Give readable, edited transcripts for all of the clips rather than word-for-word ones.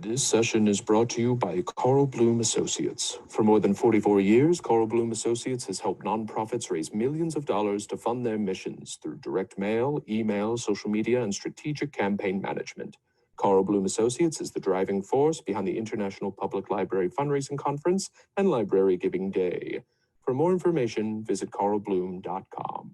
This session is brought to you by Carl Bloom Associates. For more than 44 years, Carl Bloom Associates has helped nonprofits raise millions of dollars to fund their missions through direct mail, email, social media, and strategic campaign management. Carl Bloom Associates is the driving force behind the International Public Library Fundraising Conference and Library Giving Day. For more information, visit carlbloom.com.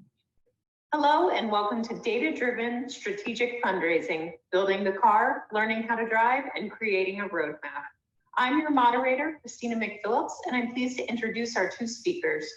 Hello and welcome to Data-Driven Strategic Fundraising, Building the Car, Learning How to Drive, and Creating a Roadmap. I'm your moderator, Christina McPhillips, and I'm pleased to introduce our two speakers.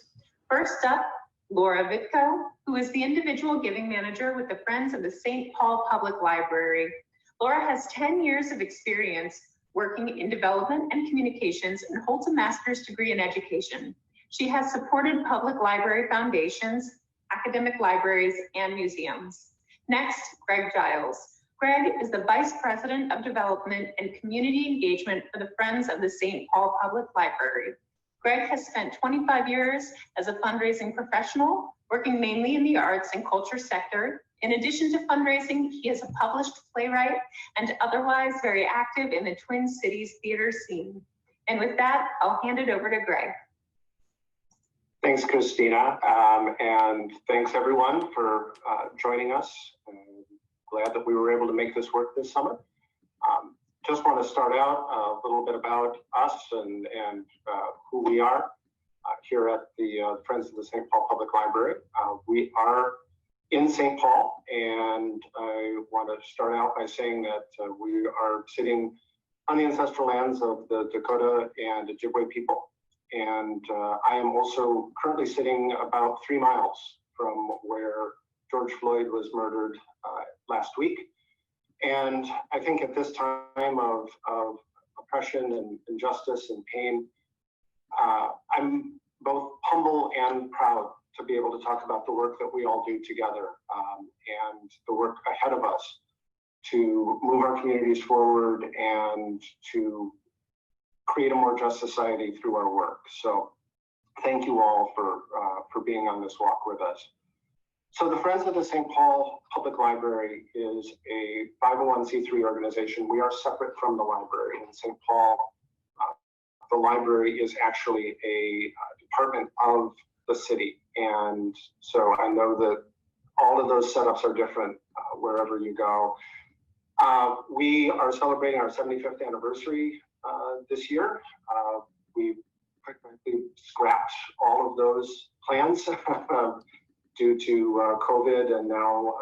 First up, Laura Vitko, who is the Individual Giving Manager with the Friends of the St. Paul Public Library. Laura has 10 years of experience working in development and communications and holds a master's degree in education. She has supported public library foundations, academic libraries, and museums. Next, Greg Giles. Greg is the Vice President of Development and Community Engagement for the Friends of the St. Paul Public Library. Greg has spent 25 years as a fundraising professional, working mainly in the arts and culture sector. In addition to fundraising, he is a published playwright and otherwise very active in the Twin Cities theater scene. And with that, I'll hand it over to Greg. Thanks, Christina, and thanks everyone for joining us. Glad that we were able to make this work this summer. Just want to start out a little bit about us and who we are here at the Friends of the St. Paul Public Library. We are in St. Paul, and I want to start out by saying that we are sitting on the ancestral lands of the Dakota and Ojibwe people. And I am also currently sitting about 3 miles from where George Floyd was murdered last week. And I think at this time of oppression and injustice and pain, I'm both humble and proud to be able to talk about the work that we all do together and the work ahead of us to move our communities forward and to create a more just society through our work. So thank you all for being on this walk with us. So the Friends of the St. Paul Public Library is a 501c3 organization. We are separate from the library. In St. Paul, the library is actually a department of the city. And so I know that all of those setups are different wherever you go. We are celebrating our 75th anniversary this year. We practically scrapped all of those plans due to COVID and now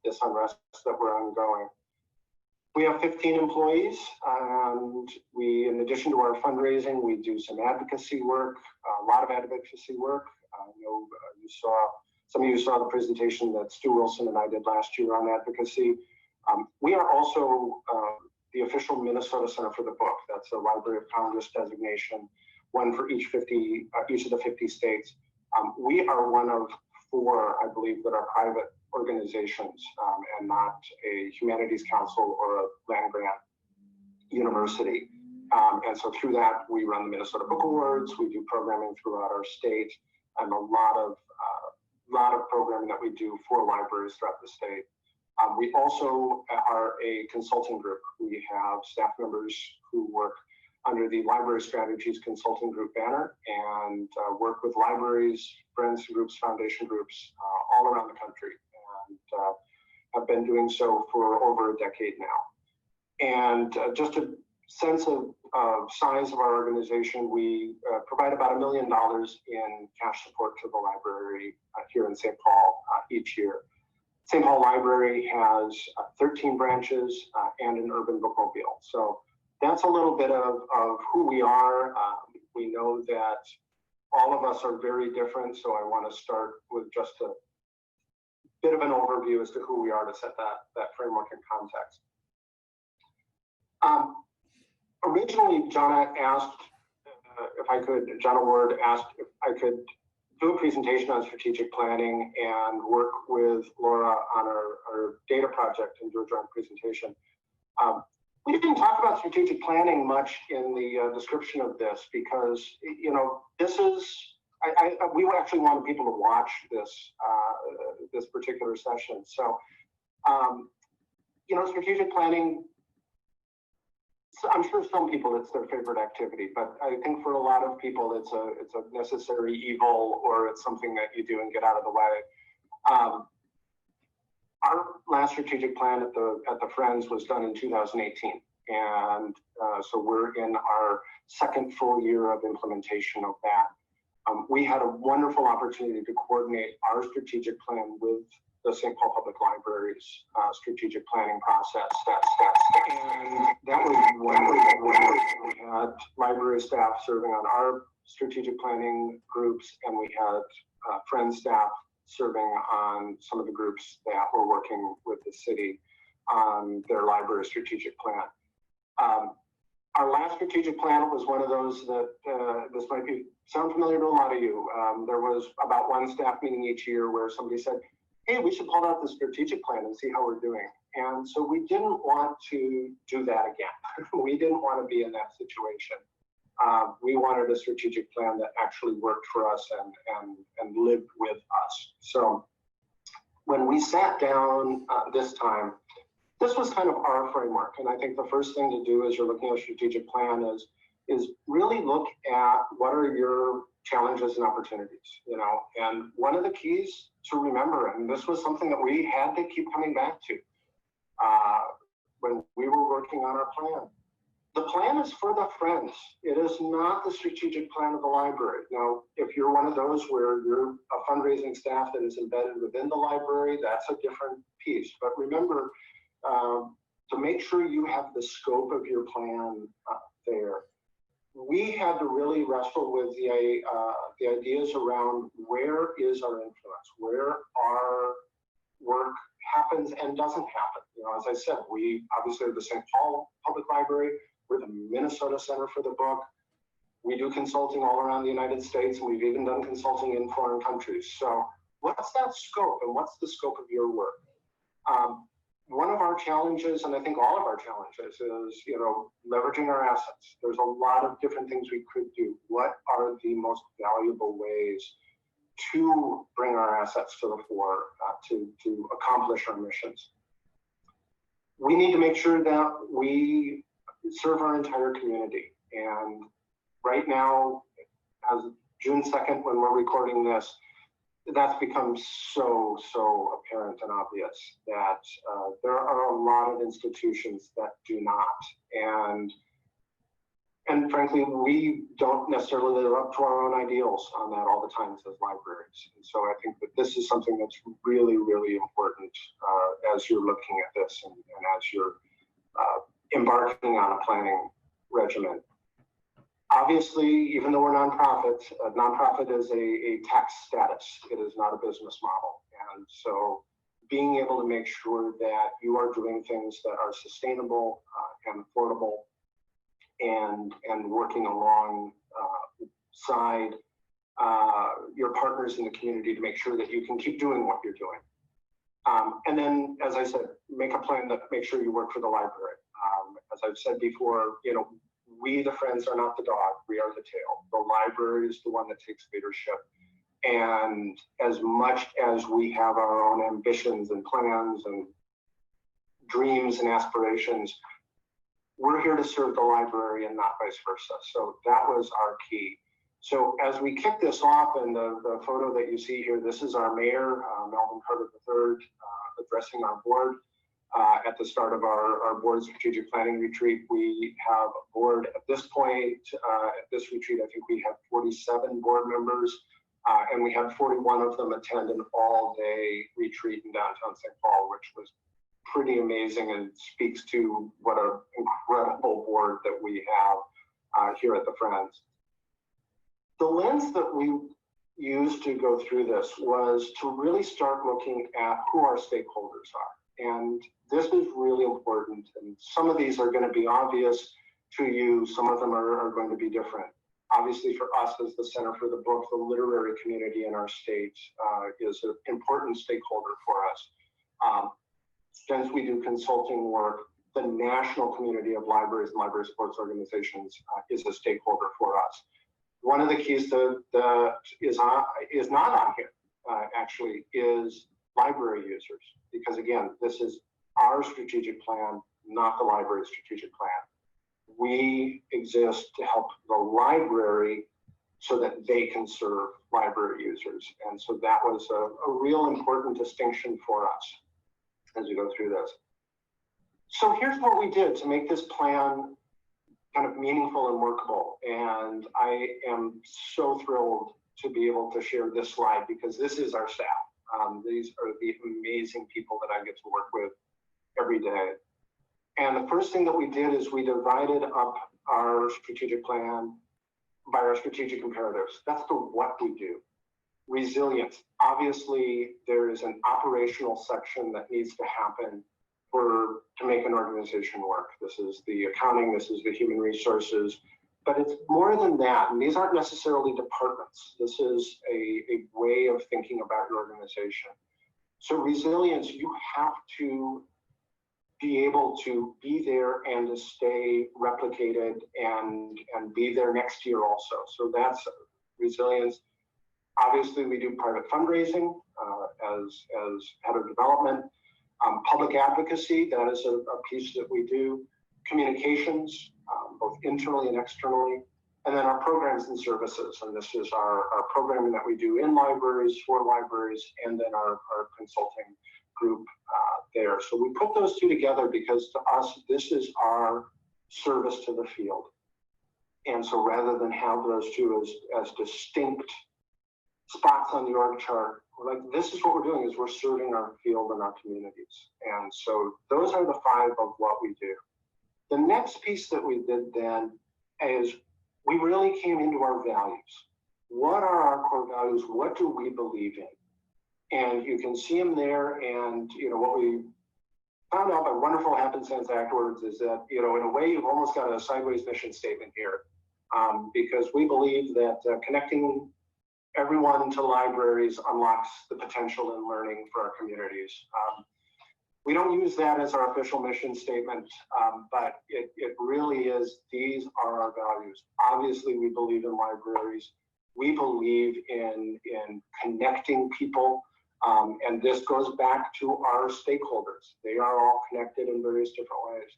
this unrest that we're ongoing. We have 15 employees, and we, in addition to our fundraising, we do some advocacy work, a lot of advocacy work. I know some of you saw the presentation that Stu Wilson and I did last year on advocacy. We are also the official Minnesota Center for the Book. That's a Library of Congress designation, one for each of the 50 states. We are one of 4, I believe, that are private organizations and not a humanities council or a land grant university. And so through that, we run the Minnesota Book Awards. We do programming throughout our state, and a lot of programming that we do for libraries throughout the state. We also are a consulting group. We have staff members who work under the Library Strategies Consulting Group banner and work with libraries, friends groups, foundation groups all around the country, and have been doing so for over a decade now. And just a sense of size of our organization, we provide about $1 million in cash support to the library here in St. Paul each year. St. Paul Library has 13 branches and an urban bookmobile. So that's a little bit of who we are. We know that all of us are very different, so I want to start with just a bit of an overview as to who we are to set that framework in context. Originally, John Award asked if I could do a presentation on strategic planning and work with Laura on our data project and do a joint presentation. We didn't talk about strategic planning much in the description of this because, you know, this is, we actually wanted people to watch this particular session. So, you know, strategic planning I'm sure some people it's their favorite activity, but I think for a lot of people it's a necessary evil, or it's something that you do and get out of the way. Our last strategic plan at the Friends was done in 2018, and so we're in our second full year of implementation of that. We had a wonderful opportunity to coordinate our strategic plan with the St. Paul Public Library's strategic planning process. And that was wonderful. We had library staff serving on our strategic planning groups, and we had Friends staff serving on some of the groups that were working with the city on their library strategic plan. Our last strategic plan was one of those that this might sound familiar to a lot of you. There was about one staff meeting each year where somebody said, hey, we should pull out the strategic plan and see how we're doing. And so we didn't want to do that again. We didn't want to be in that situation. We wanted a strategic plan that actually worked for us and lived with us. So when we sat down this time, this was kind of our framework. And I think the first thing to do as you're looking at a strategic plan is really look at what are your challenges and opportunities, and one of the keys to remember, and this was something that we had to keep coming back to when we were working on our plan. The plan is for the Friends. It is not the strategic plan of the library. Now, if you're one of those where you're a fundraising staff that is embedded within the library, that's a different piece. But remember, to make sure you have the scope of your plan there. We had to really wrestle with the ideas around where is our influence, where our work happens and doesn't happen. As I said, we obviously are the St. Paul Public Library. We're the Minnesota Center for the Book. We do consulting all around the United States, and we've even done consulting in foreign countries. So what's that scope, and what's the scope of your work? One of our challenges, and I think all of our challenges, is leveraging our assets. There's a lot of different things we could do. What are the most valuable ways to bring our assets to the fore, to accomplish our missions? We need to make sure that we serve our entire community. And right now, as June 2nd, when we're recording this, that's become so apparent and obvious that there are a lot of institutions that do not. And frankly, we don't necessarily live up to our own ideals on that all the time as libraries. And so I think that this is something that's really, really important as you're looking at this and as you're embarking on a planning regimen. Obviously, even though we're nonprofit, a nonprofit is a tax status. It is not a business model. And so being able to make sure that you are doing things that are sustainable and affordable and working alongside your partners in the community to make sure that you can keep doing what you're doing. And then, as I said, make a plan that makes sure you work for the library. As I've said before, we, the Friends, are not the dog, we are the tail. The library is the one that takes leadership. And as much as we have our own ambitions and plans and dreams and aspirations, we're here to serve the library and not vice versa. So that was our key. So as we kick this off, and the photo that you see here, this is our mayor, Melvin Carter III, addressing our board. At the start of our board strategic planning retreat, we have a board at this point. At this retreat, I think we have 47 board members, and we had 41 of them attend an all-day retreat in downtown St. Paul, which was pretty amazing and speaks to what an incredible board that we have here at the Friends. The lens that we used to go through this was to really start looking at who our stakeholders are. And this is really important. And some of these are going to be obvious to you. Some of them are going to be different. Obviously, for us as the Center for the Book, the literary community in our state is an important stakeholder for us. Since we do consulting work, the national community of libraries and library sports organizations is a stakeholder for us. One of the keys that is not on here, actually, is library users. Because again, this is our strategic plan, not the library strategic plan. we exist to help the library so that they can serve library users. And so that was a real important distinction for us as we go through this. So here's what we did to make this plan kind of meaningful and workable. And I am so thrilled to be able to share this slide because this is our staff. These are the amazing people that I get to work with every day. And the first thing that we did is we divided up our strategic plan by our strategic imperatives. That's the what we do. Resilience. Obviously, there is an operational section that needs to happen to make an organization work. This is the accounting, this is the human resources, but it's more than that. And these aren't necessarily departments. This is a way of thinking about your organization. So resilience, you have to be able to be there and to stay replicated and be there next year also. So that's resilience. Obviously, we do private fundraising as head of development. Public advocacy, that is a piece that we do. Communications, both internally and externally. And then our programs and services. And this is our programming that we do in libraries, for libraries, and then our consulting group there. So we put those two together because to us, this is our service to the field. And so rather than have those two as distinct spots on the org chart, we're like, this is what we're doing, is we're serving our field and our communities. And so those are the 5 of what we do. The next piece that we did then is we really came into our values. What are our core values? What do we believe in? And you can see them there. And what we found out by wonderful happenstance afterwards is that, in a way, you've almost got a sideways mission statement here, because we believe that connecting everyone to libraries unlocks the potential in learning for our communities. We don't use that as our official mission statement, but it really is, these are our values. Obviously, we believe in libraries. We believe in connecting people, and this goes back to our stakeholders. They are all connected in various different ways.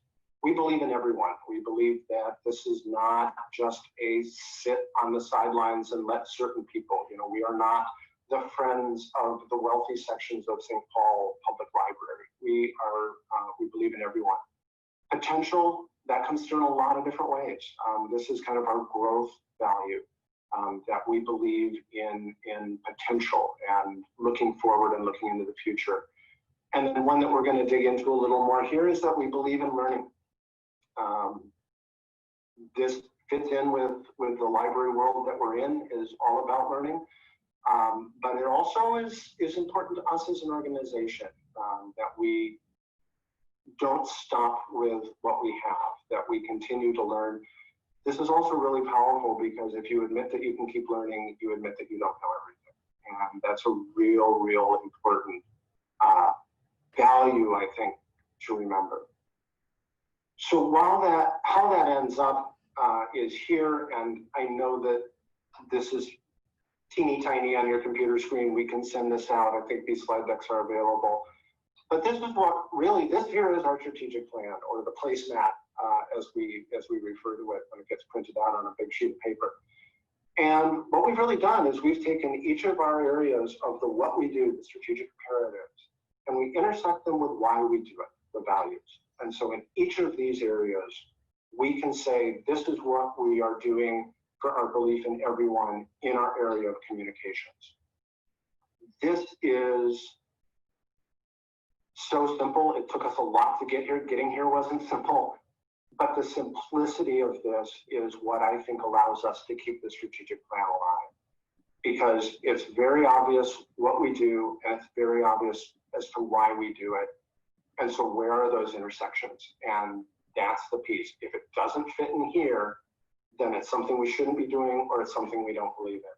We believe in everyone. We believe that this is not just a sit on the sidelines and let certain people, we are not the friends of the wealthy sections of St. Paul Public Library. We believe in everyone. Potential, that comes through in a lot of different ways. This is kind of our growth value, that we believe in potential and looking forward and looking into the future. And then one that we're going to dig into a little more here is that we believe in learning. This fits in with the library world that we're in, is all about learning. But it also is important to us as an organization, that we don't stop with what we have, that we continue to learn. This is also really powerful because if you admit that you can keep learning, you admit that you don't know everything. And that's a real important value, I think, to remember. So how that ends up is here, and I know that this is teeny tiny on your computer screen. We can send this out. I think these slide decks are available. But this is this here is our strategic plan, or the placemat, as we refer to it when it gets printed out on a big sheet of paper. And what we've really done is we've taken each of our areas of the what we do, the strategic imperatives, and we intersect them with why we do it, the values. And so in each of these areas, we can say, this is what we are doing for our belief in everyone in our area of communications. This is so simple. It took us a lot to get here. Getting here wasn't simple, but the simplicity of this is what I think allows us to keep the strategic plan alive, because it's very obvious what we do, and it's very obvious as to why we do it. And so where are those intersections? And that's the piece. If it doesn't fit in here, then it's something we shouldn't be doing, or it's something we don't believe in.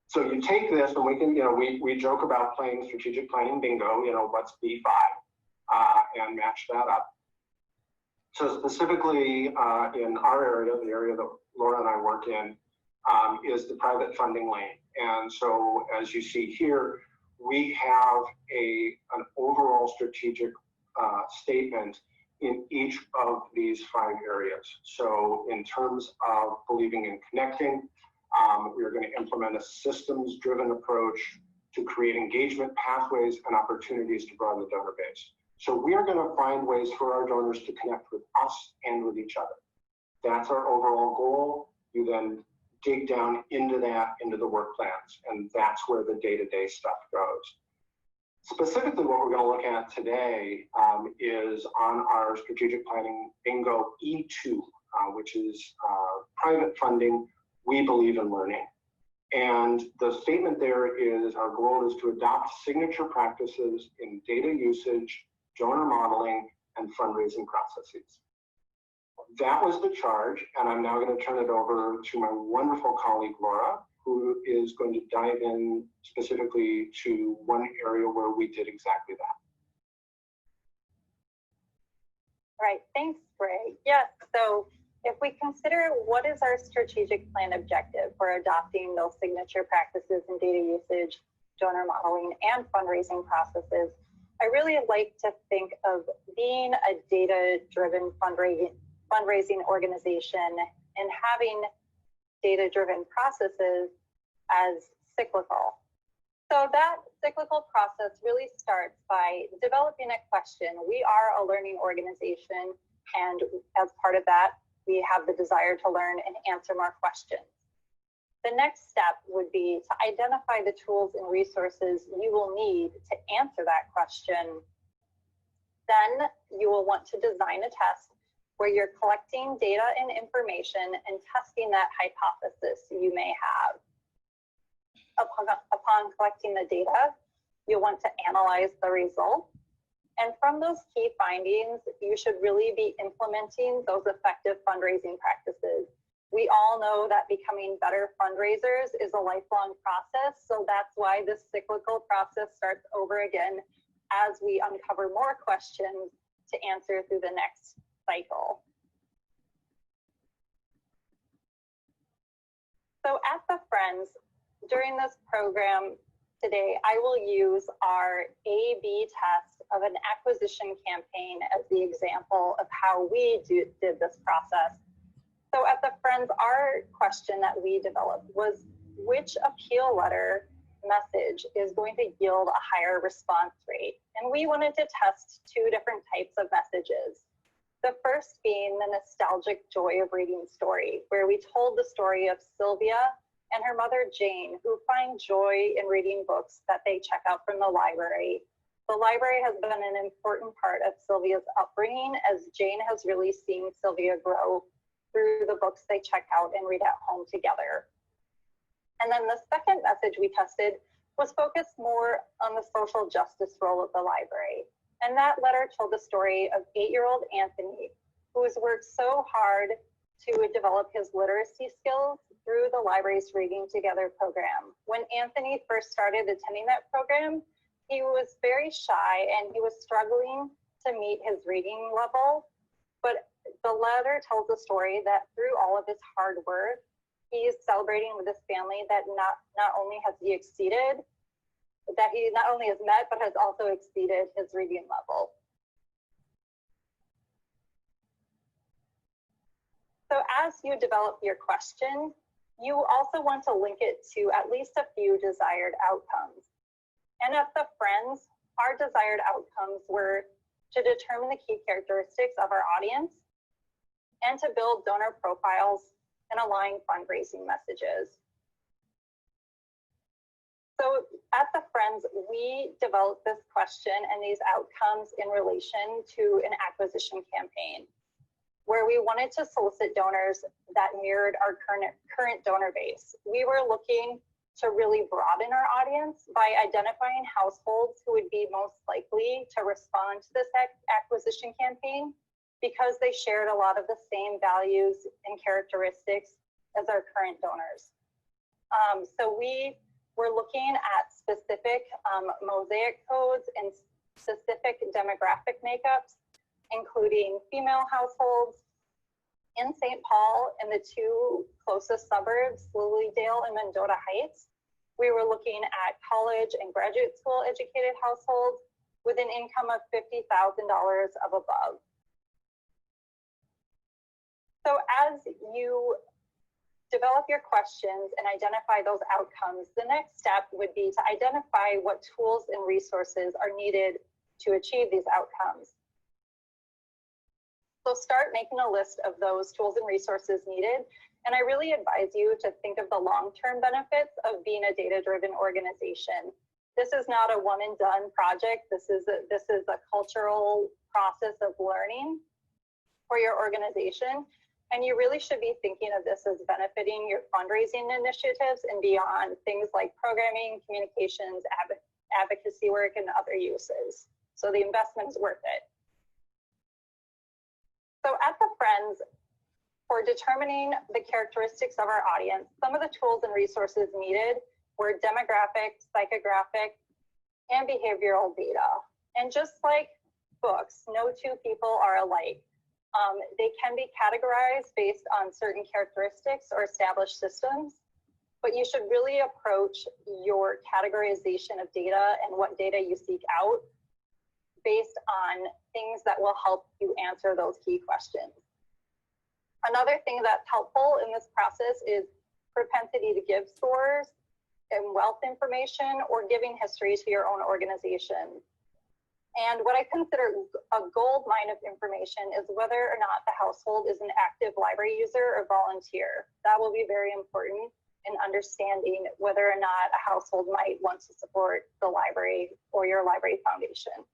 So you take this, and we can, we joke about playing strategic planning bingo, what's B5, and match that up. So specifically in our area, the area that Laura and I work in, is the private funding lane. And so as you see here, we have an overall strategic statement in each of these 5 areas. So in terms of believing in connecting, we are going to implement a systems-driven approach to create engagement pathways and opportunities to broaden the donor base. So we are going to find ways for our donors to connect with us and with each other. That's our overall goal. You then dig down into that, into the work plans, and that's where the day-to-day stuff goes. Specifically, what we're going to look at today is on our strategic planning bingo E2, which is private funding. We believe in learning. And the statement there is our goal is to adopt signature practices in data usage, donor modeling, and fundraising processes. That was the charge, and I'm now going to turn it over to my wonderful colleague, Laura, who is going to dive in specifically to one area where we did exactly that. Right, thanks, Ray. Yes, so if we consider what is our strategic plan objective for adopting those signature practices in data usage, donor modeling, and fundraising processes, I really like to think of being a data-driven fundraising organization and having data-driven processes as cyclical. So that cyclical process really starts by developing a question. We are a learning organization, and as part of that, we have the desire to learn and answer more questions. The next step would be to identify the tools and resources you will need to answer that question. Then you will want to design a test where you're collecting data and information and testing that hypothesis you may have. Upon collecting the data, you'll want to analyze the results. And from those key findings, you should really be implementing those effective fundraising practices. We all know that becoming better fundraisers is a lifelong process, so that's why this cyclical process starts over again as we uncover more questions to answer through the next cycle. So at the Friends, during this program today, I will use our A/B test of an acquisition campaign as the example of how we did this process. So at the Friends, our question that we developed was, which appeal letter message is going to yield a higher response rate? And we wanted to test 2 different types of messages. The first being the nostalgic joy of reading story, where we told the story of Sylvia and her mother Jane, who find joy in reading books that they check out from the library. The library has been an important part of Sylvia's upbringing, as Jane has really seen Sylvia grow through the books they check out and read at home together. And then the second message we tested was focused more on the social justice role of the library. And that letter told the story of 8-year-old Anthony, who has worked so hard to develop his literacy skills through the library's Reading Together program. When Anthony first started attending that program, he was very shy and he was struggling to meet his reading level. But the letter tells the story that through all of his hard work, he is celebrating with his family that not only has he exceeded, that he not only has met, but has also exceeded his reading level. So as you develop your question, you also want to link it to at least a few desired outcomes. And at the Friends, our desired outcomes were to determine the key characteristics of our audience and to build donor profiles and align fundraising messages. So at the Friends, we developed this question and these outcomes in relation to an acquisition campaign, where we wanted to solicit donors that mirrored our current donor base. We were looking to really broaden our audience by identifying households who would be most likely to respond to this acquisition campaign because they shared a lot of the same values and characteristics as our current donors. So we were looking at specific mosaic codes and specific demographic makeups, including female households in St. Paul and the 2 closest suburbs, Lilydale and Mendota Heights. We were looking at college and graduate school educated households with an income of $50,000 of above. So as you develop your questions and identify those outcomes, the next step would be to identify what tools and resources are needed to achieve these outcomes. So start making a list of those tools and resources needed. And I really advise you to think of the long-term benefits of being a data-driven organization. This is not a one and done project. This is a cultural process of learning for your organization. And you really should be thinking of this as benefiting your fundraising initiatives and beyond, things like programming, communications, advocacy work, and other uses. So the investment is worth it. So at the Friends, for determining the characteristics of our audience, some of the tools and resources needed were demographic, psychographic, and behavioral data. And just like books, no two people are alike. They can be categorized based on certain characteristics or established systems, but you should really approach your categorization of data and what data you seek out based on things that will help you answer those key questions. Another thing that's helpful in this process is propensity to give scores and wealth information or giving history to your own organization. And what I consider a gold mine of information is whether or not the household is an active library user or volunteer. That will be very important in understanding whether or not a household might want to support the library or your library foundation.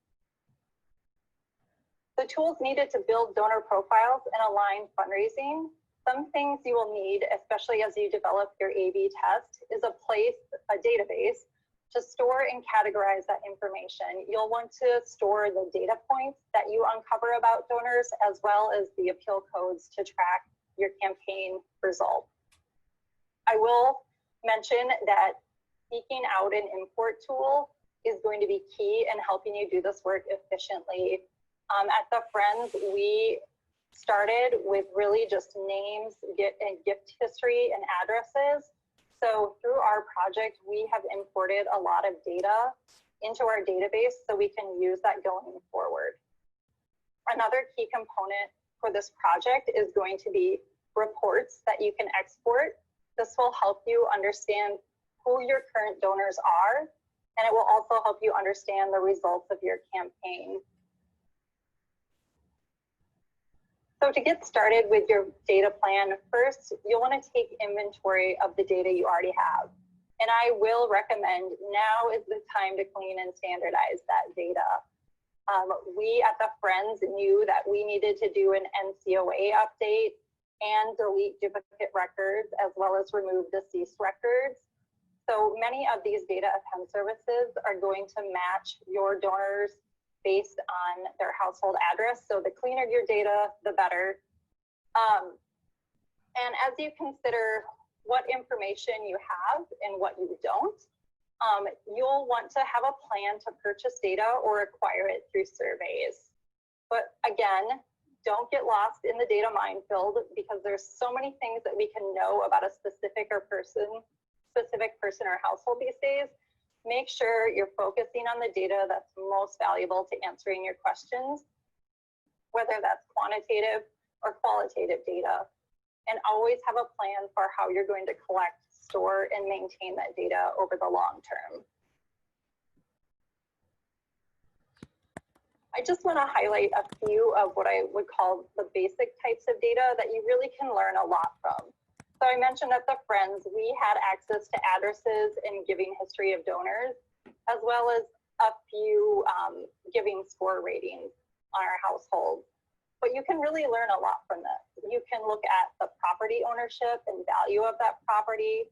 The tools needed to build donor profiles and align fundraising. Some things you will need, especially as you develop your A/B test, is a database to store and categorize that information. You'll want to store the data points that you uncover about donors, as well as the appeal codes to track your campaign results. I will mention that seeking out an import tool is going to be key in helping you do this work efficiently. At the Friends, we started with really just names and gift history and addresses. So through our project, we have imported a lot of data into our database so we can use that going forward. Another key component for this project is going to be reports that you can export. This will help you understand who your current donors are, and it will also help you understand the results of your campaign. So to get started with your data plan, first, you'll want to take inventory of the data you already have. And I will recommend now is the time to clean and standardize that data. We at the Friends knew that we needed to do an NCOA update and delete duplicate records, as well as remove deceased records. So many of these data append services are going to match your donors based on their household address. So the cleaner your data, the better. And as you consider what information you have and what you don't, you'll want to have a plan to purchase data or acquire it through surveys. But again, don't get lost in the data minefield, because there's so many things that we can know about a specific person or household these days. Make sure you're focusing on the data that's most valuable to answering your questions, whether that's quantitative or qualitative data, and always have a plan for how you're going to collect, store, and maintain that data over the long term. I just want to highlight a few of what I would call the basic types of data that you really can learn a lot from. So I mentioned at the Friends, we had access to addresses and giving history of donors, as well as a few giving score ratings on our household. But you can really learn a lot from this. You can look at the property ownership and value of that property.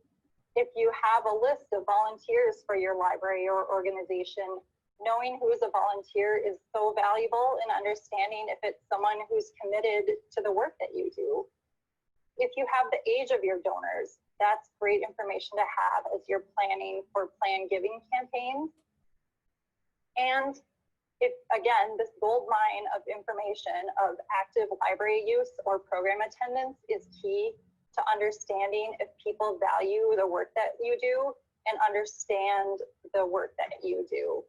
If you have a list of volunteers for your library or organization, knowing who is a volunteer is so valuable in understanding if it's someone who's committed to the work that you do. If you have the age of your donors, that's great information to have as you're planning for planned giving campaigns. And if, again, this gold mine of information of active library use or program attendance is key to understanding if people value the work that you do and understand the work that you do.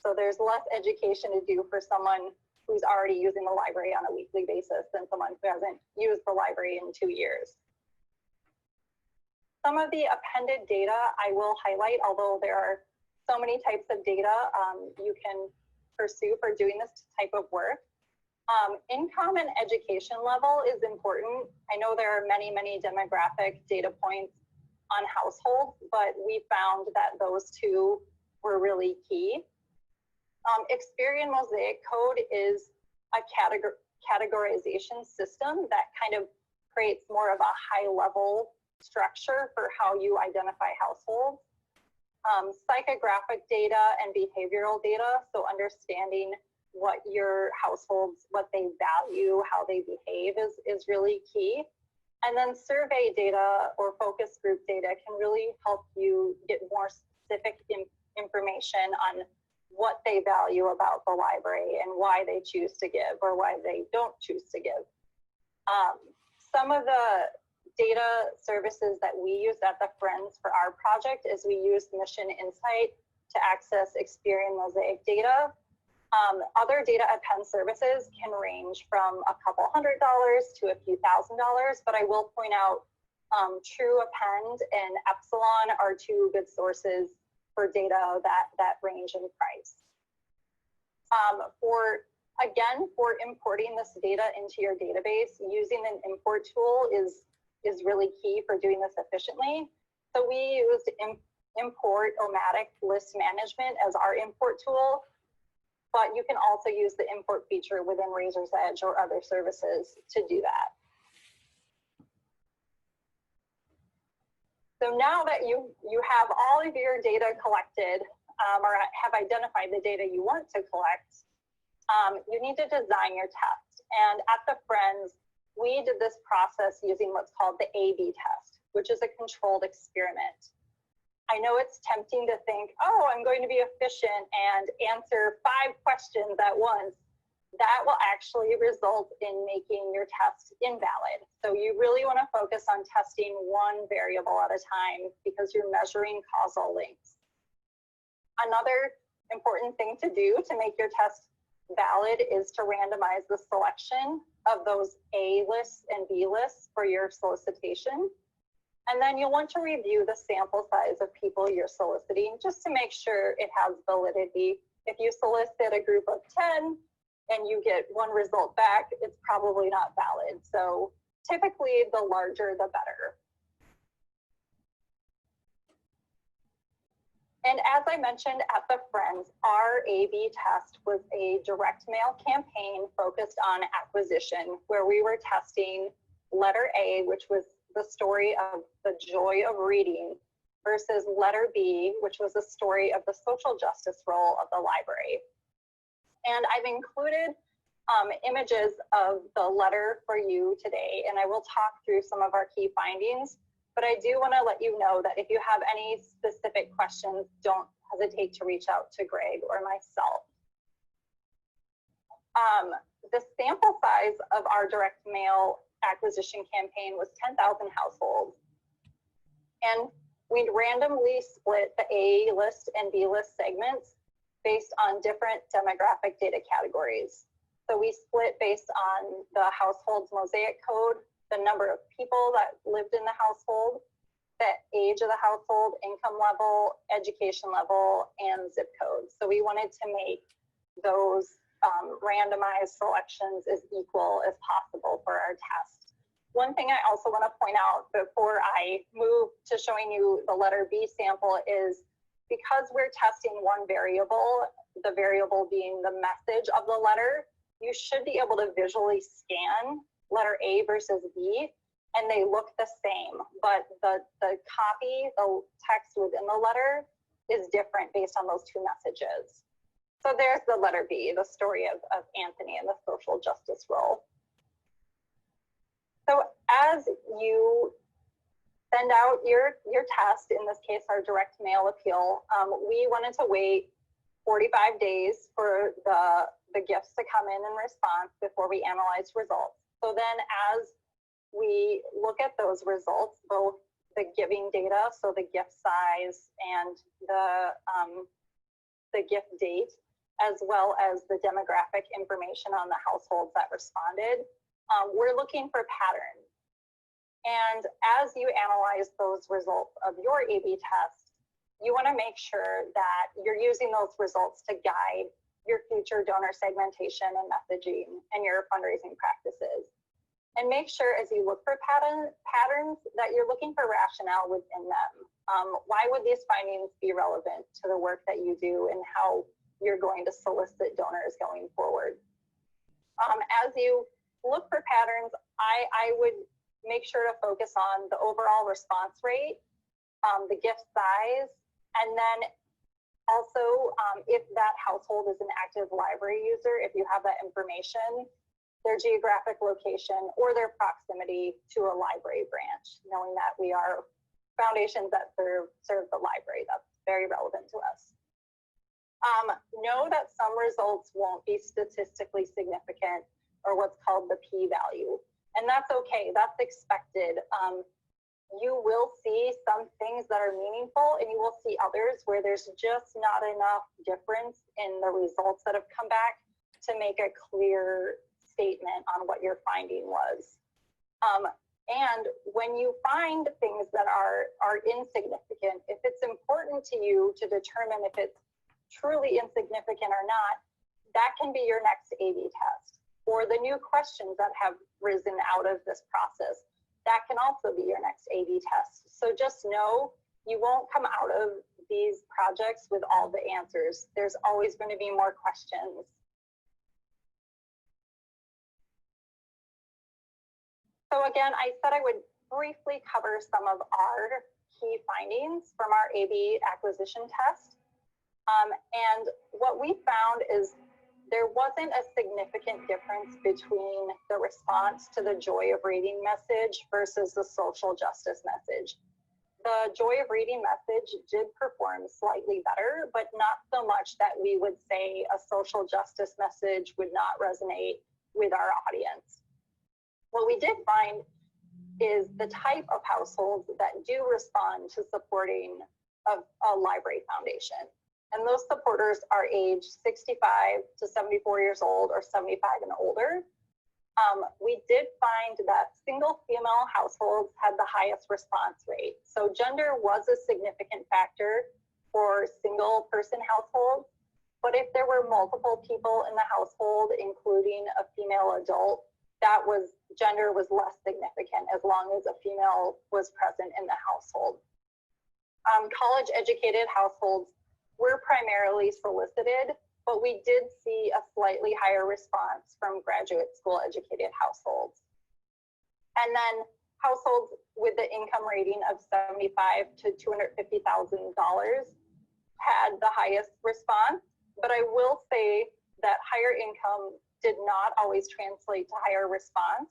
So there's less education to do for someone who's already using the library on a weekly basis than someone who hasn't used the library in 2 years. Some of the appended data I will highlight, although there are so many types of data you can pursue for doing this type of work. Income and education level is important. I know there are many, many demographic data points on households, but we found that those two were really key. Experian Mosaic Code is a categorization system that kind of creates more of a high level structure for how you identify households. Psychographic data and behavioral data, so understanding what your households, what they value, how they behave is really key. And then survey data or focus group data can really help you get more specific information on what they value about the library and why they choose to give or why they don't choose to give. Some of the data services that we used at the Friends for our project is we used Mission Insight to access Experian Mosaic data. Other data append services can range from a couple $100 to a few $1,000s, but I will point out True Append and Epsilon are two good sources for data that range in price. For importing this data into your database, using an import tool is really key for doing this efficiently. So we used import Omatic list management as our import tool, but you can also use the import feature within Razor's Edge or other services to do that. So now that you have all of your data collected or have identified the data you want to collect, you need to design your test. And at the Friends, we did this process using what's called the A/B test, which is a controlled experiment. I know it's tempting to think, oh, I'm going to be efficient and answer 5 questions at once. That will actually result in making your test invalid. So you really want to focus on testing one variable at a time because you're measuring causal links. Another important thing to do to make your test valid is to randomize the selection of those A lists and B lists for your solicitation. And then you'll want to review the sample size of people you're soliciting just to make sure it has validity. If you solicit a group of 10 and you get 1 result back, it's probably not valid. So typically the larger, the better. And as I mentioned at the Friends, our A/B test was a direct mail campaign focused on acquisition, where we were testing letter A, which was the story of the joy of reading, versus letter B, which was the story of the social justice role of the library. And I've included images of the letter for you today, and I will talk through some of our key findings. But I do want to let you know that if you have any specific questions, don't hesitate to reach out to Greg or myself. The sample size of our direct mail acquisition campaign was 10,000 households. And we'd randomly split the A list and B list segments based on different demographic data categories. So we split based on the household's mosaic code, the number of people that lived in the household, the age of the household, income level, education level, and zip code. So we wanted to make those randomized selections as equal as possible for our test. One thing I also want to point out before I move to showing you the letter B sample is because we're testing one variable, the variable being the message of the letter, you should be able to visually scan letter A versus B, and they look the same, but the copy, the text within the letter is different based on those 2 messages. So there's the letter B, the story of Anthony and the social justice role. So as you send out your test, in this case, our direct mail appeal, we wanted to wait 45 days for the gifts to come in response before we analyze results. So then as we look at those results, both the giving data, so the gift size and the gift date, as well as the demographic information on the households that responded, we're looking for patterns. And as you analyze those results of your A/B test, you want to make sure that you're using those results to guide your future donor segmentation and messaging and your fundraising practices. And make sure as you look for patterns that you're looking for rationale within them. Why would these findings be relevant to the work that you do and how you're going to solicit donors going forward? As you look for patterns, I would make sure to focus on the overall response rate, the gift size, and then also if that household is an active library user, if you have that information, their geographic location or their proximity to a library branch, knowing that we are foundations that serve the library. That's very relevant to us. Know that some results won't be statistically significant, or what's called the p-value. And that's okay, that's expected. You will see some things that are meaningful, and you will see others where there's just not enough difference in the results that have come back to make a clear statement on what your finding was. And when you find things that are insignificant, if it's important to you to determine if it's truly insignificant or not, that can be your next A/B test. Or the new questions that have risen out of this process, that can also be your next A/B test. So just know you won't come out of these projects with all the answers. There's always going to be more questions. So again, I said I would briefly cover some of our key findings from our A/B acquisition test. And what we found is there wasn't a significant difference between the response to the joy of reading message versus the social justice message. The joy of reading message did perform slightly better, but not so much that we would say a social justice message would not resonate with our audience. What we did find is the type of households that do respond to supporting a library foundation. And those supporters are aged 65 to 74 years old or 75 and older. We did find that single female households had the highest response rate. So gender was a significant factor for single person households. But if there were multiple people in the household, including a female adult, gender was less significant as long as a female was present in the household. College educated households were primarily solicited, but we did see a slightly higher response from graduate school educated households. And then households with the income rating of $75,000 to $250,000 had the highest response, but I will say that higher income did not always translate to higher response.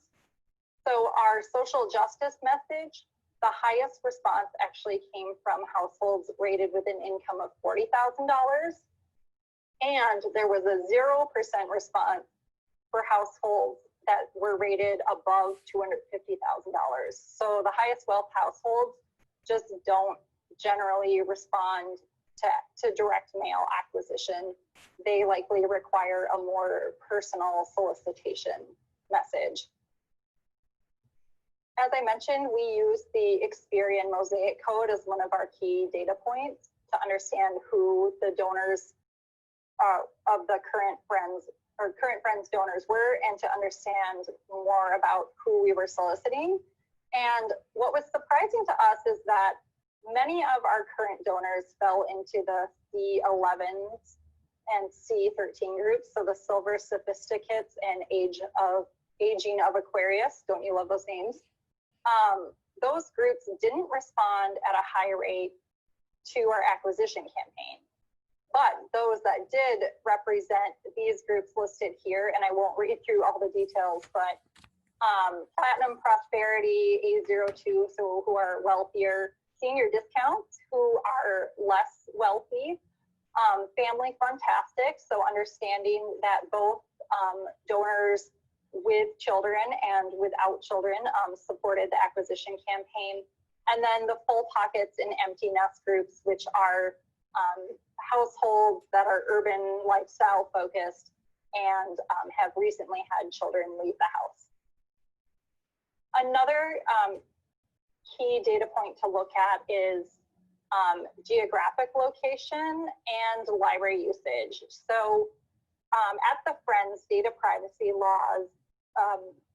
So our social justice message, the highest response actually came from households rated with an income of $40,000. And there was a 0% response for households that were rated above $250,000. So the highest wealth households just don't generally respond to direct mail acquisition. They likely require a more personal solicitation message. As I mentioned, we use the Experian Mosaic Code as one of our key data points to understand who the donors of the current friends donors were, and to understand more about who we were soliciting. And what was surprising to us is that many of our current donors fell into the C11s and C13 groups, so the silver sophisticates and aging of Aquarius. Don't you love those names? Those groups didn't respond at a high rate to our acquisition campaign. But those that did represent these groups listed here, and I won't read through all the details, but Platinum Prosperity, A02, so who are wealthier, Senior Discounts, who are less wealthy, Family Fantastic, so understanding that both donors with children and without children supported the acquisition campaign, and then the Full Pockets and Empty Nest groups, which are households that are urban lifestyle focused and have recently had children leave the house. Another key data point to look at is geographic location and library usage. So at the Friends, data privacy laws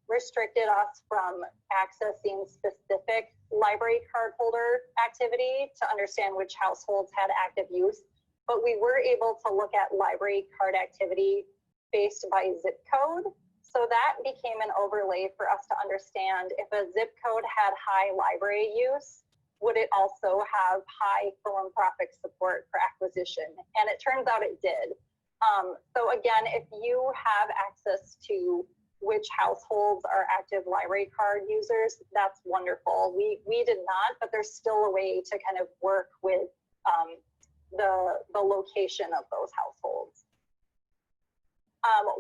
restricted us from accessing specific library card holder activity to understand which households had active use, but we were able to look at library card activity based by zip code. So that became an overlay for us to understand if a zip code had high library use, would it also have high philanthropic support for acquisition? And it turns out it did. So again, if you have access to which households are active library card users, that's wonderful. We did not, but there's still a way to kind of work with the location of those households.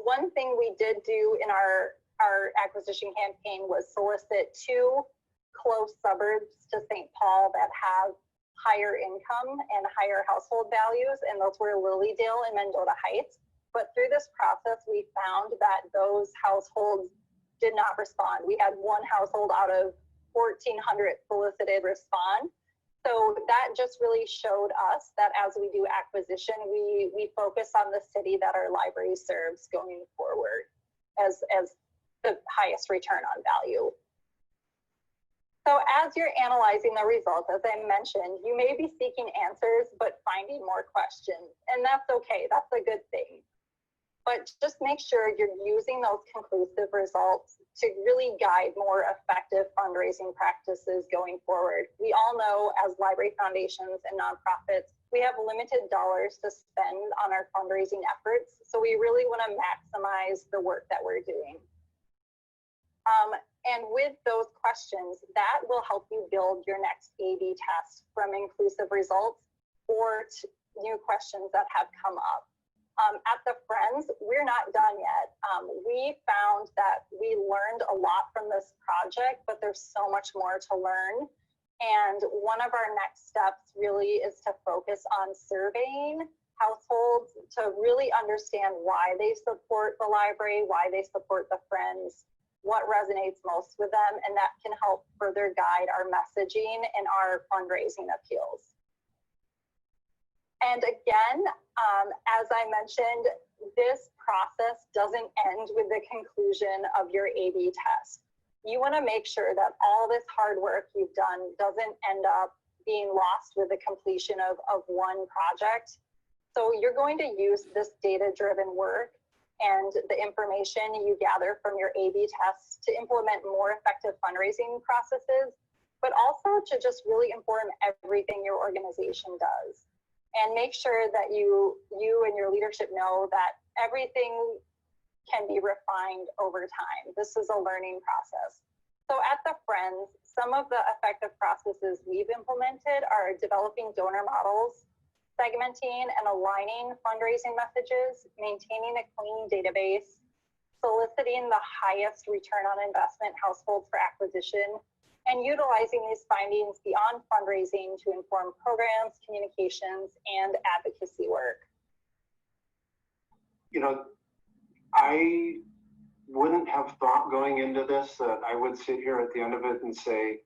One thing we did do in our acquisition campaign was solicit 2 close suburbs to St. Paul that have higher income and higher household values, and those were Lilydale and Mendota Heights. But through this process, we found that those households did not respond. We had 1 household out of 1,400 solicited respond. So that just really showed us that as we do acquisition, we focus on the city that our library serves going forward as the highest return on value. So as you're analyzing the results, as I mentioned, you may be seeking answers, but finding more questions, and that's okay, that's a good thing. But just make sure you're using those conclusive results to really guide more effective fundraising practices going forward. We all know as library foundations and nonprofits, we have limited dollars to spend on our fundraising efforts. So we really want to maximize the work that we're doing. And with those questions, that will help you build your next A/B test from inclusive results or new questions that have come up. At the Friends, we're not done yet. We found that we learned a lot from this project, but there's so much more to learn. And one of our next steps really is to focus on surveying households to really understand why they support the library, why they support the Friends, what resonates most with them, and that can help further guide our messaging and our fundraising appeals. And again, as I mentioned, this process doesn't end with the conclusion of your A/B test. You want to make sure that all this hard work you've done doesn't end up being lost with the completion of one project. So you're going to use this data-driven work and the information you gather from your A/B tests to implement more effective fundraising processes, but also to just really inform everything your organization does. And make sure that you and your leadership know that everything can be refined over time. This is a learning process. So at the Friends, some of the effective processes we've implemented are developing donor models, segmenting and aligning fundraising messages, maintaining a clean database, soliciting the highest return on investment households for acquisition, and utilizing these findings beyond fundraising to inform programs, communications, and advocacy work. You know, I wouldn't have thought going into this that I would sit here at the end of it and say,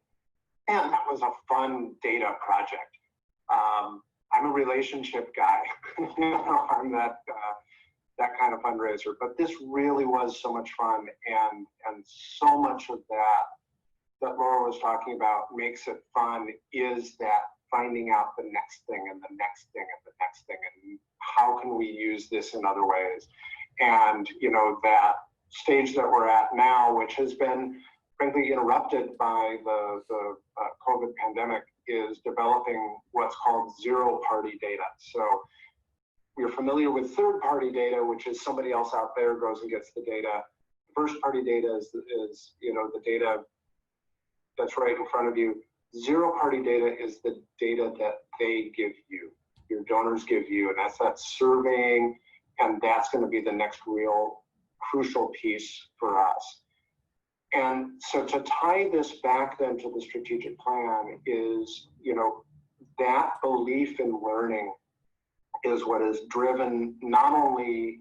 man, that was a fun data project. I'm a relationship guy. I'm that kind of fundraiser, but this really was so much fun, and so much of that Laura was talking about makes it fun is that finding out the next thing and the next thing and the next thing, and how can we use this in other ways. And you know, that stage that we're at now, which has been frankly interrupted by the COVID pandemic, is developing what's called zero-party data. So we're familiar with third-party data, which is somebody else out there goes and gets the data. First-party data is you know, the data that's right in front of you. Zero-party data is the data that they give you, your donors give you, and that's that surveying, and that's going to be the next real crucial piece for us. And so to tie this back then to the strategic plan is, you know, that belief in learning is what has driven not only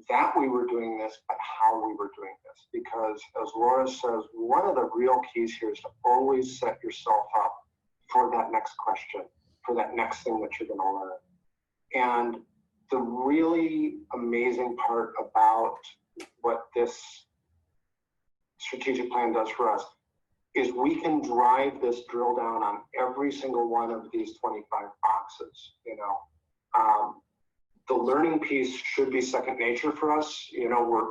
that we were doing this, but how we were doing this. Because as Laura says, one of the real keys here is to always set yourself up for that next question, for that next thing that you're going to learn. And the really amazing part about what this strategic plan does for us is we can drive this drill down on every single one of these 25 boxes. The learning piece should be second nature for us.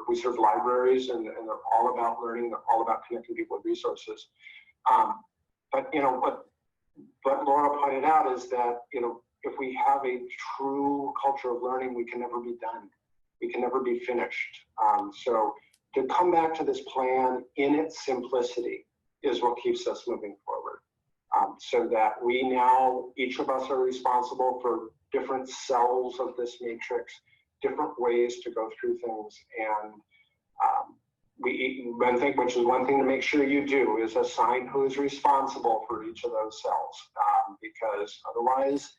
We serve libraries and they're all about learning. They're all about connecting people with resources. But what Laura pointed out is that, if we have a true culture of learning, we can never be done. We can never be finished. So to come back to this plan in its simplicity is what keeps us moving forward. So that we now, each of us are responsible for different cells of this matrix, different ways to go through things. And which is one thing to make sure you do, is assign who is responsible for each of those cells. Because otherwise,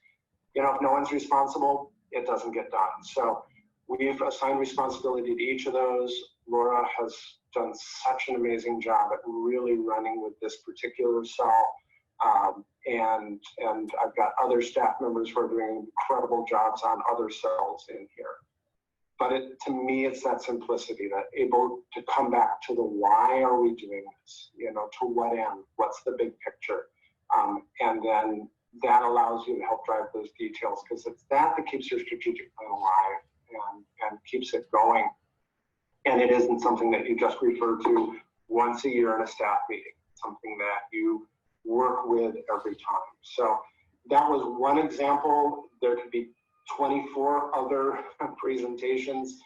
if no one's responsible, it doesn't get done. So we've assigned responsibility to each of those. Laura has done such an amazing job at really running with this particular cell. And I've got other staff members who are doing incredible jobs on other cells in here. But to me, it's that simplicity, that able to come back to the why are we doing this? To what end? What's the big picture? And then that allows you to help drive those details, because it's that keeps your strategic plan alive and keeps it going. And it isn't something that you just refer to once a year in a staff meeting, something that you work with every time. So that was one example. There could be 24 other presentations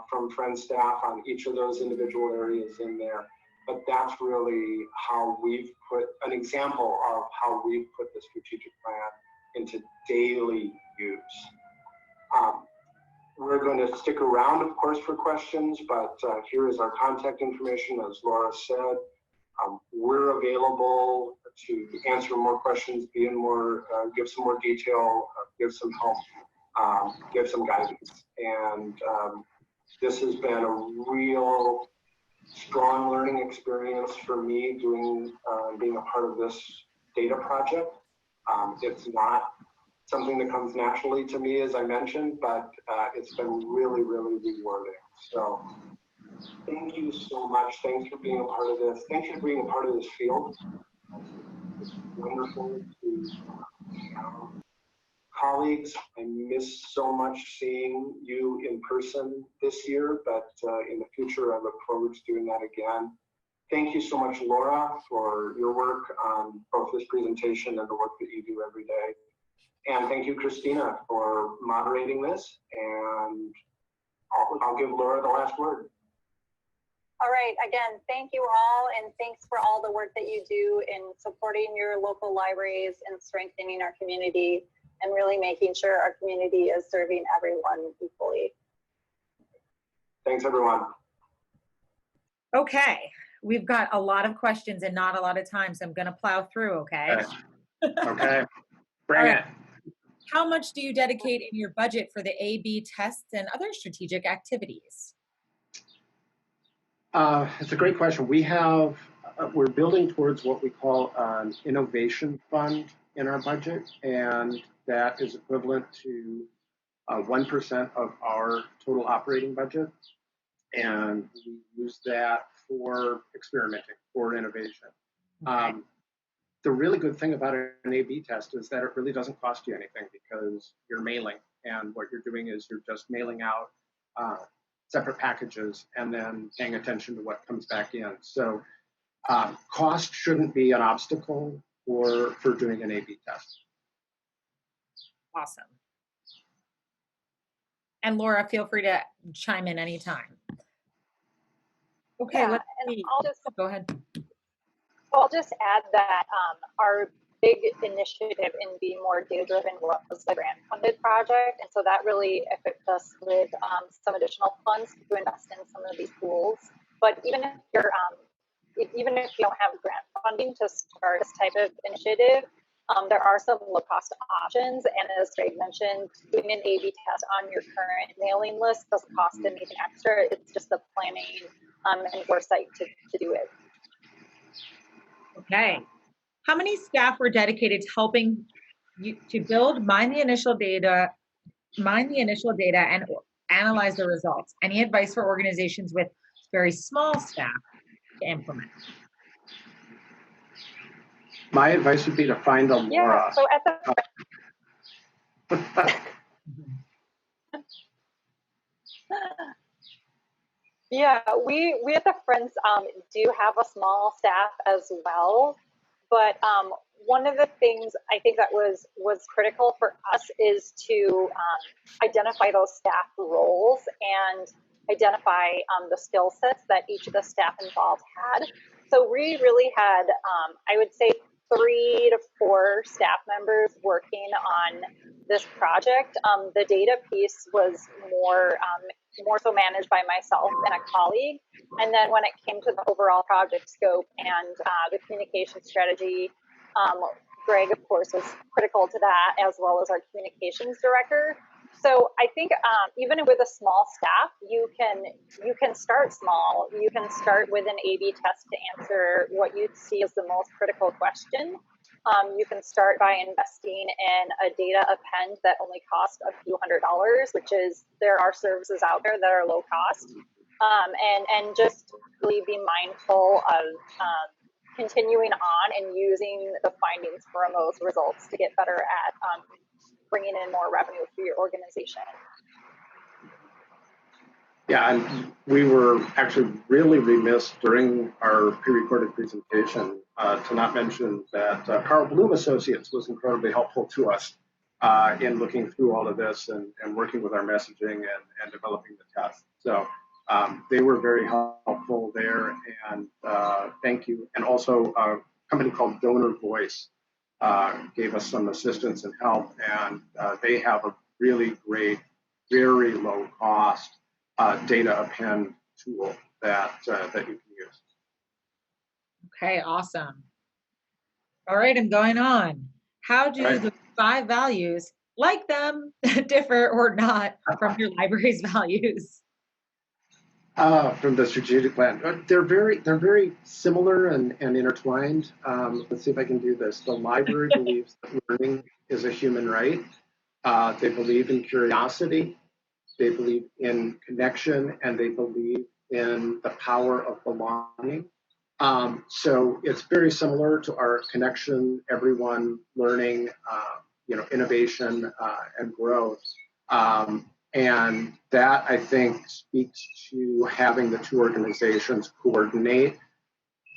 from Friends staff on each of those individual areas in there. But that's really how we've put an example of how we've put the strategic plan into daily use. We're going to stick around, of course, for questions, but here is our contact information. As Laura said, we're available to answer more questions, give some more detail, give some help, give some guidance. And this has been a real strong learning experience for me being a part of this data project. It's not something that comes naturally to me, as I mentioned, but it's been really, really rewarding. So thank you so much. Thanks for being a part of this. Thanks for being a part of this field. It's wonderful to colleagues. I miss so much seeing you in person this year, but in the future, I look forward to doing that again. Thank you so much, Laura, for your work on both this presentation and the work that you do every day. And thank you, Christina, for moderating this. And I'll give Laura the last word. All right, again, thank you all, and thanks for all the work that you do in supporting your local libraries and strengthening our community, and really making sure our community is serving everyone equally. Thanks, everyone. Okay, we've got a lot of questions and not a lot of time, so I'm going to plow through, okay? Okay, bring it. How much do you dedicate in your budget for the A/B tests and other strategic activities? It's a great question. We're building towards what we call an innovation fund in our budget, and that is equivalent to 1% of our total operating budget. And we use that for experimenting, for innovation. Okay. The really good thing about an A/B test is that it really doesn't cost you anything, because you're mailing, and what you're doing is you're just mailing out separate packages and then paying attention to what comes back in. So cost shouldn't be an obstacle for doing an A/B test. Awesome. And Laura, feel free to chime in anytime. Okay, yeah, let's see. Go ahead. I'll just add that our big initiative in being more data-driven was the Grantfunded project, and so that really equipped us with some additional funds to invest in some of these tools. But even if you're, even if you don't have grant funding to start this type of initiative, There are some low-cost options, and as Greg mentioned, doing an A/B test on your current mailing list doesn't cost anything extra. It's just the planning and foresight to do it. Okay. How many staff were dedicated to helping you to build, mine the initial data, and analyze the results? Any advice for organizations with very small staff to implement? My advice would be to find a Laura. Yeah, so at the yeah, we at the Friends do have a small staff as well, but one of the things I think that was critical for us is to identify those staff roles and identify the skill sets that each of the staff involved had. So we really had, I would say, 3 to 4 staff members working on this project. The data piece was more so managed by myself and a colleague. And then when it came to the overall project scope and the communication strategy, Greg, of course, was critical to that, as well as our communications director. So I think even with a small staff, you can start small. You can start with an A/B test to answer what you see as the most critical question. You can start by investing in a data append that only costs a few $100s, which is, there are services out there that are low cost. And just really be mindful of continuing on and using the findings from those results to get better at bringing in more revenue for your organization. Yeah, and we were actually really remiss during our pre-recorded presentation to not mention that Carl Bloom Associates was incredibly helpful to us in looking through all of this and working with our messaging and developing the test. So they were very helpful there, and thank you. And also a company called Donor Voice gave us some assistance and help, and they have a really great, very low cost data append tool that you can use. Okay, awesome. All right, I'm going on. How do the 5 values, like them, differ or not from your library's values? From the strategic plan, they're very similar and intertwined. Let's see if I can do this. The library believes that learning is a human right. They believe in curiosity. They believe in connection, and they believe in the power of belonging. So it's very similar to our connection, everyone, learning, innovation and growth. And that, I think, speaks to having the 2 organizations coordinate,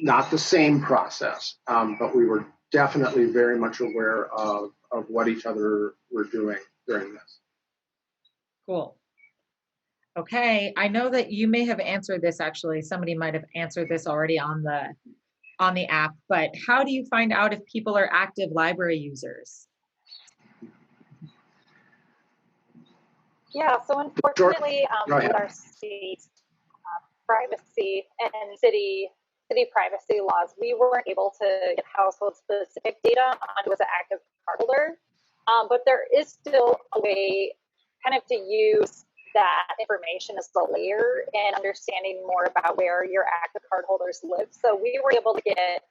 not the same process, but we were definitely very much aware of what each other were doing during this. Cool. Okay, I know that you may have answered this, actually. Somebody might have answered this already on the app, but how do you find out if people are active library users? Yeah, so unfortunately, with our state privacy and city privacy laws, we weren't able to get household-specific data on who was an active cardholder. But there is still a way kind of to use that information as a layer and understanding more about where your active cardholders live. So we were able to get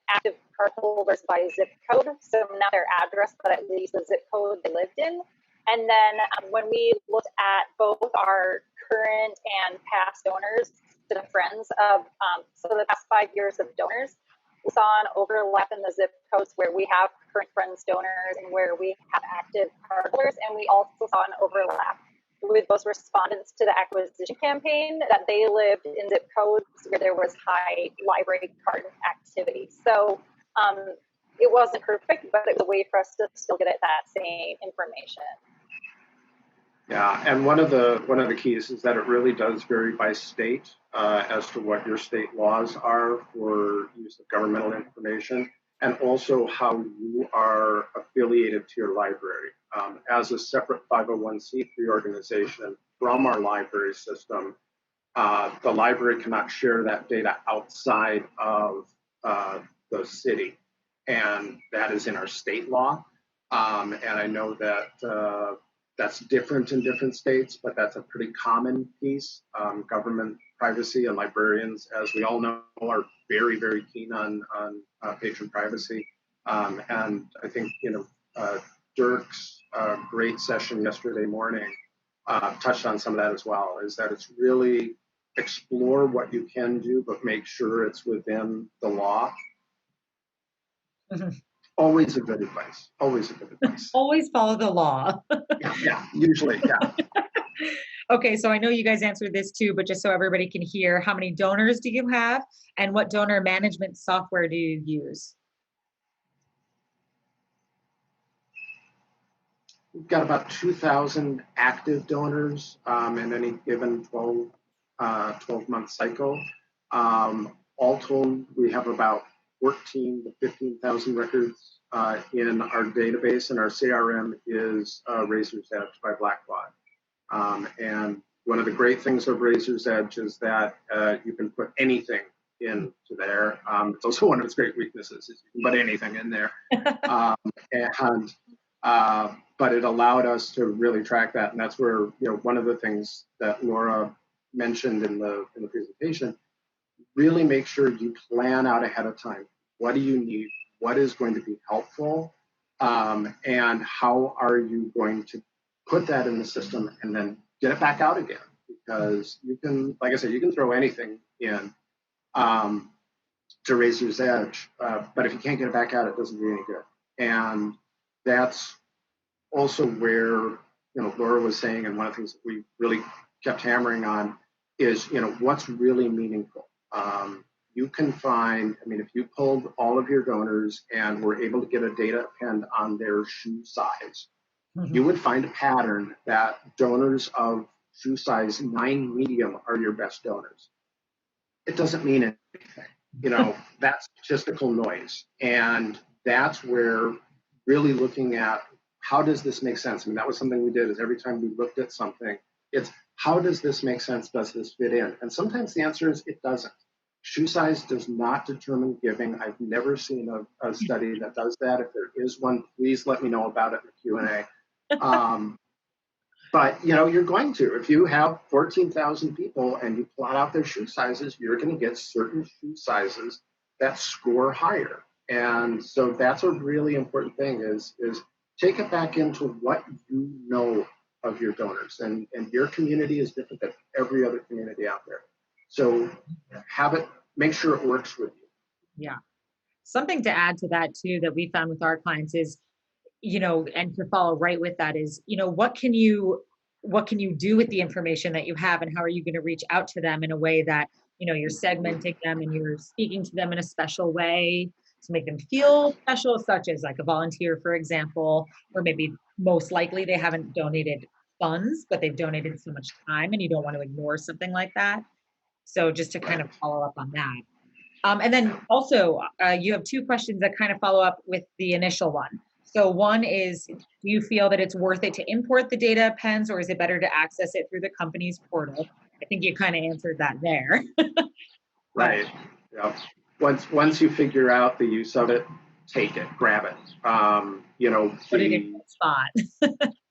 active cardholders by zip code, so not their address, but at least the zip code they lived in. And then when we looked at both our current and past donors to the Friends of, so the past 5 years of donors, we saw an overlap in the zip codes where we have current Friends donors and where we have active cardholders. And we also saw an overlap with those respondents to the acquisition campaign that they lived in zip codes where there was high library card activity. So it wasn't perfect, but it was a way for us to still get at that same information. Yeah, and one of the keys is that it really does vary by state as to what your state laws are for use of governmental information, and also how you are affiliated to your library. As a separate 501c3 organization from our library system, the library cannot share that data outside of the city. and that is in our state law. And I know that that's different in different states, but that's a pretty common piece. Government privacy and librarians, as we all know, are very, very keen on patron privacy. And I think, Dirk's great session yesterday morning touched on some of that as well, is that it's really explore what you can do, but make sure it's within the law. Mm-hmm. Always a good advice. Always a good advice. Always follow the law. Yeah, usually, yeah. Okay, so I know you guys answered this too, but just so everybody can hear, how many donors do you have, and what donor management software do you use? We've got about 2,000 active donors in any given 12-month cycle. All told, we have about 14 to 15,000 records in our database, and our CRM is Razor's Edge by Blackbaud. And one of the great things of Razor's Edge is that you can put anything into there. It's also one of its great weaknesses, is you can put anything in there. But it allowed us to really track that, and that's where one of the things that Laura mentioned in the presentation. Really make sure you plan out ahead of time. What do you need? What is going to be helpful? And how are you going to put that in the system and then get it back out again? Because you can, like I said, you can throw anything in to Razor's Edge, but if you can't get it back out, it doesn't do any good. And that's also where Laura was saying, and one of the things that we really kept hammering on is what's really meaningful. You can find, if you pulled all of your donors and were able to get a data append on their shoe size, mm-hmm. You would find a pattern that donors of shoe size 9 medium are your best donors. It doesn't mean anything. That's statistical noise. And that's where really looking at how does this make sense? That was something we did, is every time we looked at something, it's how does this make sense? Does this fit in? And sometimes the answer is it doesn't. Shoe size does not determine giving. I've never seen a study that does that. If there is one, please let me know about it in the Q&A. But you're going to. If you have 14,000 people and you plot out their shoe sizes, you're going to get certain shoe sizes that score higher. And so that's a really important thing is take it back into what you know of your donors. And your community is different than every other community out there. So make sure it works with you. Yeah. Something to add to that too, that we found with our clients is, and to follow right with that is, what can you do with the information that you have, and how are you going to reach out to them in a way that, you're segmenting them and you're speaking to them in a special way to make them feel special, such as like a volunteer, for example, or maybe most likely they haven't donated funds, but they've donated so much time and you don't want to ignore something like that. So just to kind of follow up on that. And then also you have 2 questions that kind of follow up with the initial one. So one is, do you feel that it's worth it to import the data appends, or is it better to access it through the company's portal? I think you kind of answered that there. Right. Yeah. Once you figure out the use of it, take it, grab it. Put it in your spot.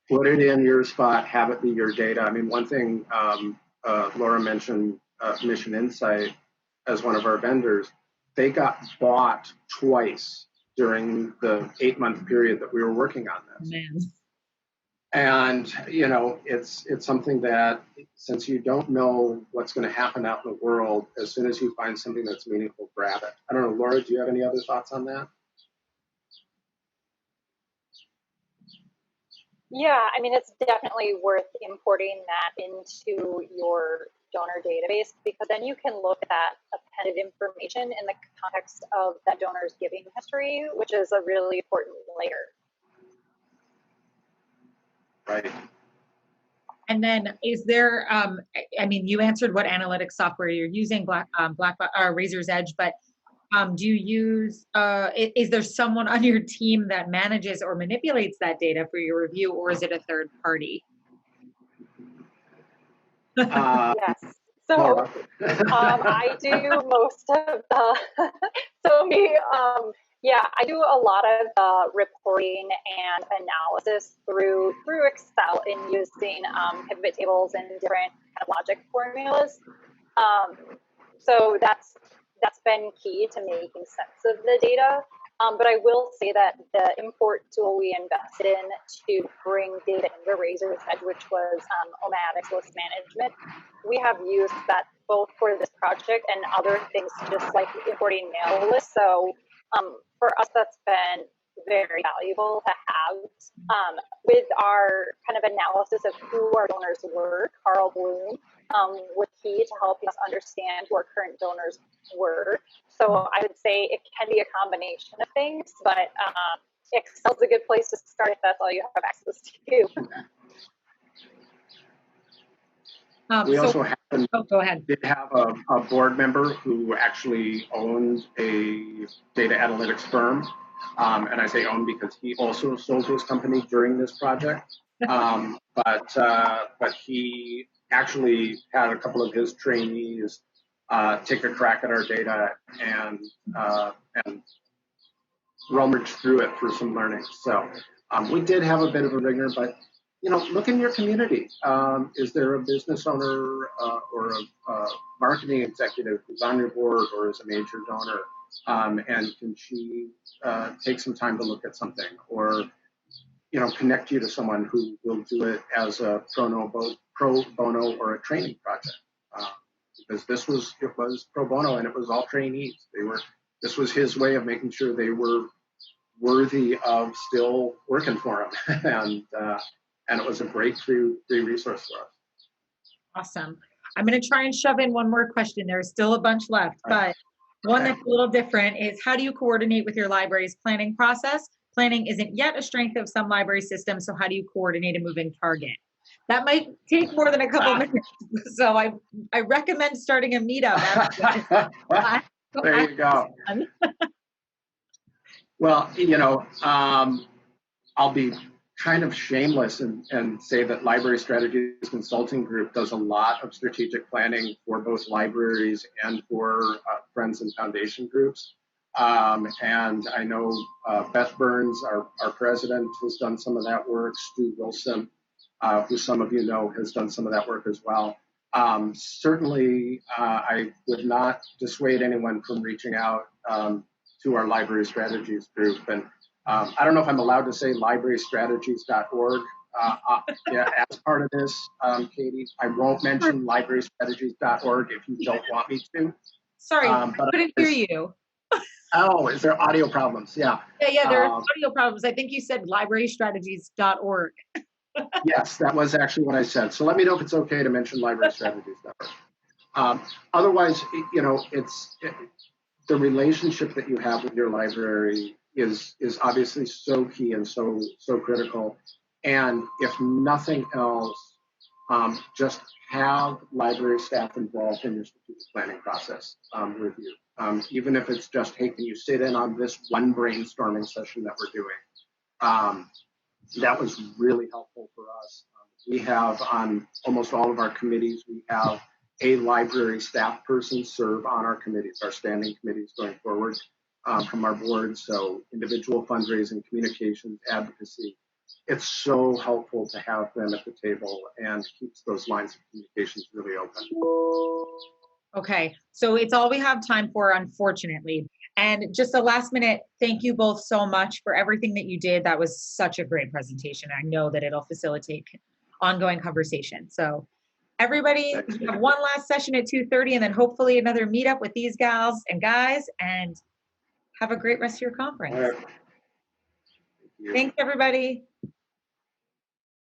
Put it in your spot. Have it be your data. One thing Laura mentioned, Mission Insight as one of our vendors. They got bought twice during the 8-month period that we were working on this. Man. And, it's something that, since you don't know what's going to happen out in the world, as soon as you find something that's meaningful, grab it. I don't know, Laura, do you have any other thoughts on that? Yeah, it's definitely worth importing that into your donor database, because then you can look at appended information in the context of that donor's giving history, which is a really important layer. Right. And then is there, you answered what analytics software you're using, Razor's Edge, but do you use, is there someone on your team that manages or manipulates that data for your review, or is it a third party? Yes. So I do most of the, Yeah, I do a lot of reporting and analysis through Excel and using pivot tables and different kind of logic formulas. So that's been key to making sense of the data. But I will say that the import tool we invested in to bring data into Razor's Edge, which was Omatics list management, we have used that both for this project and other things, just like importing mail lists. So for us, that's been very valuable to have. With our kind of analysis of who our donors were, Carl Bloom was key to helping us understand who our current donors were. So I would say it can be a combination of things, but Excel's a good place to start if that's all you have access to. We also go ahead. Did have a board member who actually owned a data analytics firm. And I say owned because he also sold his company during this project. But he actually had a couple of his trainees take a crack at our data and rummage through it for some learning. So we did have a bit of a ringer, but look in your community. Is there a business owner or a marketing executive who's on your board or is a major donor? And can she take some time to look at something, or connect you to someone who will do it as a pro bono or a training project? Because it was pro bono and it was all trainees. This was his way of making sure they were worthy of still working for him, and it was a great free resource for us. Awesome. I'm going to try and shove in one more question. There's still a bunch left, but one that's a little different is, how do you coordinate with your library's planning process? Planning isn't yet a strength of some library systems, so how do you coordinate a moving target? That might take more than a couple minutes, so I recommend starting a meetup. There you go. Well, I'll be kind of shameless and say that Library Strategies Consulting Group does a lot of strategic planning for both libraries and for friends and foundation groups. And I know Beth Burns, our president, has done some of that work. Stu Wilson, who some of you know, has done some of that work as well. Certainly, I would not dissuade anyone from reaching out to our Library Strategies group. And I don't know if I'm allowed to say librarystrategies.org as part of this, Katie. I won't mention librarystrategies.org if you don't want me to. Sorry, I couldn't hear you. Oh, is there audio problems? Yeah. Yeah, there are audio problems. I think you said librarystrategies.org. Yes, that was actually what I said. So let me know if it's okay to mention librarystrategies.org. Otherwise, the relationship that you have with your library is obviously so key and so critical. And if nothing else, just have library staff involved in your strategic planning process with you. Even if it's just, hey, can you sit in on this one brainstorming session that we're doing? That was really helpful for us. We have on almost all of our committees, we have a library staff person serve on our committees, our standing committees going forward from our board. So individual fundraising, communications, advocacy. It's so helpful to have them at the table and keeps those lines of communications really open. Okay, so it's all we have time for, unfortunately. And just a last minute, thank you both so much for everything that you did. That was such a great presentation. I know that it'll facilitate ongoing conversation. So everybody, we have one last session at 2:30 and then hopefully another meetup with these gals and guys, and have a great rest of your conference. Right. Thanks, everybody.